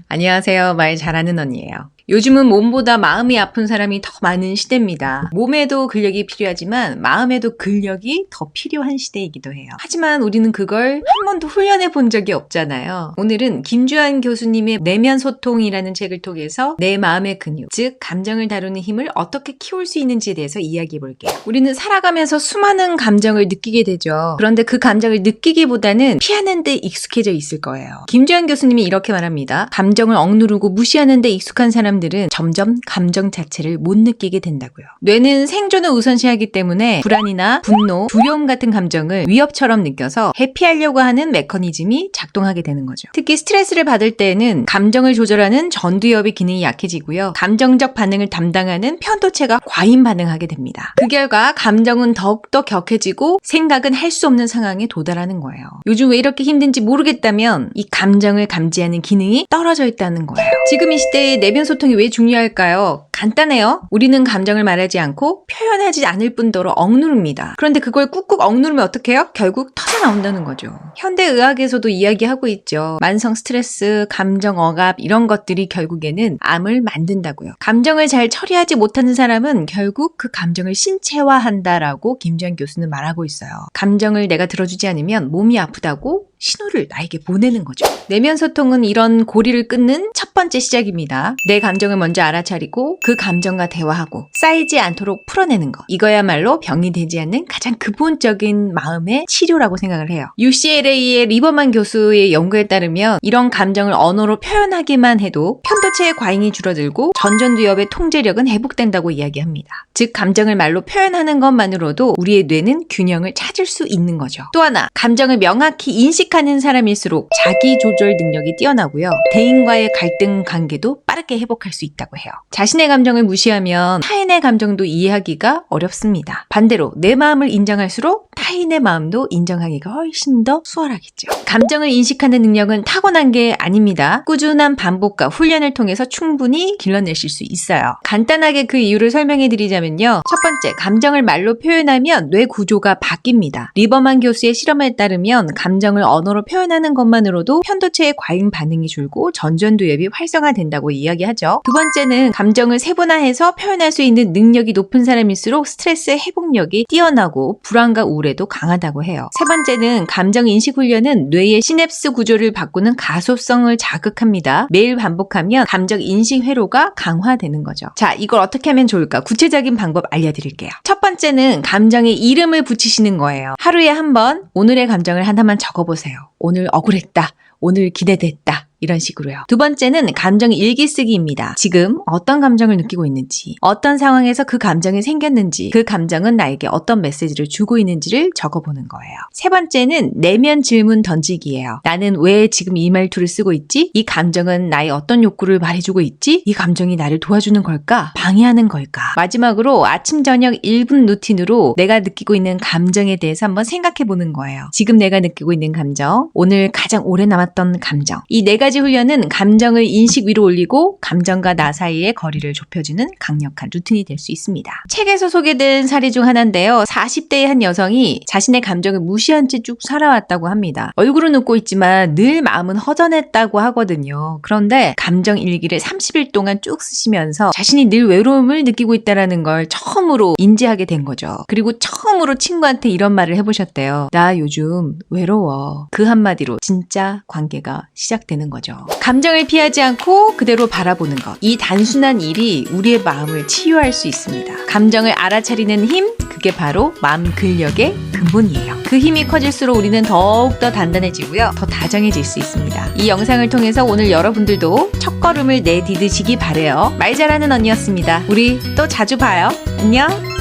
안녕하세요. 말 잘하는 언니예요. 요즘은 몸보다 마음이 아픈 사람이 더 많은 시대입니다. 몸에도 근력이 필요하지만 마음에도 근력이 더 필요한 시대이기도 해요. 하지만 우리는 그걸 한 번도 훈련해 본 적이 없잖아요. 오늘은 김주환 교수님의 내면 소통이라는 책을 통해서 내 마음의 근육, 즉 감정을 다루는 힘을 어떻게 키울 수 있는지에 대해서 이야기해 볼게요. 우리는 살아가면서 수많은 감정을 느끼게 되죠. 그런데 그 감정을 느끼기보다는 피하는 데 익숙해져 있을 거예요. 김주환 교수님이 이렇게 말합니다. 감정을 억누르고 무시하는 데 익숙한 사람들은 점점 감정 자체를 못 느끼게 된다고요. 뇌는 생존을 우선시하기 때문에 불안이나 분노, 두려움 같은 감정을 위협처럼 느껴서 회피하려고 하는 메커니즘이 작동하게 되는 거죠. 특히 스트레스를 받을 때에는 감정을 조절하는 전두엽의 기능이 약해지고요. 감정적 반응을 담당하는 편도체가 과잉 반응하게 됩니다. 그 결과 감정은 더욱더 격해지고 생각은 할 수 없는 상황에 도달하는 거예요. 요즘 왜 이렇게 힘든지 모르겠다면 이 감정을 감지하는 기능이 떨어져 있다는 거예요. 지금 이 시대에 내면 소통이 왜 중요할까요? 간단해요. 우리는 감정을 말하지 않고 표현하지 않을 뿐더러 억누릅니다. 그런데 그걸 꾹꾹 억누르면 어떻게 해요? 결국 터져나온다는 거죠. 현대의학에서도 이야기하고 있죠. 만성 스트레스, 감정 억압 이런 것들이 결국에는 암을 만든다고요. 감정을 잘 처리하지 못하는 사람은 결국 그 감정을 신체화한다라고 김주환 교수는 말하고 있어요. 감정을 내가 들어주지 않으면 몸이 아프다고 신호를 나에게 보내는 거죠. 내면 소통은 이런 고리를 끊는 첫 번째 시작입니다. 내 감정을 먼저 알아차리고 그 감정과 대화하고 쌓이지 않도록 풀어내는 것. 이거야말로 병이 되지 않는 가장 근본적인 마음의 치료라고 생각을 해요. UCLA의 리버만 교수의 연구에 따르면 이런 감정을 언어로 표현하기만 해도 편도체의 과잉이 줄어들고 전전두엽의 통제력은 회복된다고 이야기합니다. 즉 감정을 말로 표현하는 것만으로도 우리의 뇌는 균형을 찾을 수 있는 거죠. 또 하나, 감정을 명확히 인식하는 사람일수록 자기 조절 능력이 뛰어나고요. 대인과의 갈등 관계도 빠르게 회복할 수 있다고 해요. 자신의 감정을 무시하면 타인의 감정도 이해하기가 어렵습니다. 반대로 내 마음을 인정할수록 타인의 마음도 인정하기가 훨씬 더 수월하겠죠. 감정을 인식하는 능력은 타고난 게 아닙니다. 꾸준한 반복과 훈련을 통해서 충분히 길러내실 수 있어요. 간단하게 그 이유를 설명해 드리자면요. 첫 번째, 감정을 말로 표현하면 뇌 구조가 바뀝니다. 리버만 교수의 실험에 따르면 감정을 언어로 표현하는 것만으로도 편도체의 과잉 반응이 줄고 전전두엽이 활성화된다고 이야기하죠. 두 번째는 감정을 세분화해서 표현할 수 있는 능력이 높은 사람일수록 스트레스의 회복력이 뛰어나고 불안과 우울에도 강하다고 해요. 세 번째는 감정 인식 훈련은 뇌의 시냅스 구조를 바꾸는 가소성을 자극합니다. 매일 반복하면 감정 인식 회로가 강화되는 거죠. 자, 이걸 어떻게 하면 좋을까? 구체적인 방법 알려드릴게요. 첫 번째는 감정에 이름을 붙이시는 거예요. 하루에 한 번 오늘의 감정을 하나만 적어보세요. 오늘 억울했다. 오늘 기대됐다. 이런 식으로요. 두 번째는 감정 일기 쓰기입니다. 지금 어떤 감정을 느끼고 있는지, 어떤 상황에서 그 감정이 생겼는지, 그 감정은 나에게 어떤 메시지를 주고 있는지를 적어보는 거예요. 세 번째는 내면 질문 던지기예요. 나는 왜 지금 이 말투를 쓰고 있지? 이 감정은 나의 어떤 욕구를 말해주고 있지? 이 감정이 나를 도와주는 걸까? 방해하는 걸까? 마지막으로 아침 저녁 1분 루틴으로 내가 느끼고 있는 감정에 대해서 한번 생각해보는 거예요. 지금 내가 느끼고 있는 감정, 오늘 가장 오래 남았던 감정, 이 네 가지 훈련은 감정을 인식 위로 올리고 감정과 나 사이의 거리를 좁혀주는 강력한 루틴이 될 수 있습니다. 책에서 소개된 사례 중 하나인데요. 40대의 한 여성이 자신의 감정을 무시한 채 쭉 살아왔다고 합니다. 얼굴은 웃고 있지만 늘 마음은 허전했다고 하거든요. 그런데 감정 일기를 30일 동안 쭉 쓰시면서 자신이 늘 외로움을 느끼고 있다는 걸 처음으로 인지하게 된 거죠. 그리고 처음으로 친구한테 이런 말을 해보셨대요. 나 요즘 외로워. 그 한마디로 진짜 관계가 시작되는 거죠. 감정을 피하지 않고 그대로 바라보는 것. 이 단순한 일이 우리의 마음을 치유할 수 있습니다. 감정을 알아차리는 힘, 그게 바로 마음 근력의 근본이에요. 그 힘이 커질수록 우리는 더욱더 단단해지고요. 더 다정해질 수 있습니다. 이 영상을 통해서 오늘 여러분들도 첫걸음을 내디디시기 바래요. 말 잘하는 언니였습니다. 우리 또 자주 봐요. 안녕.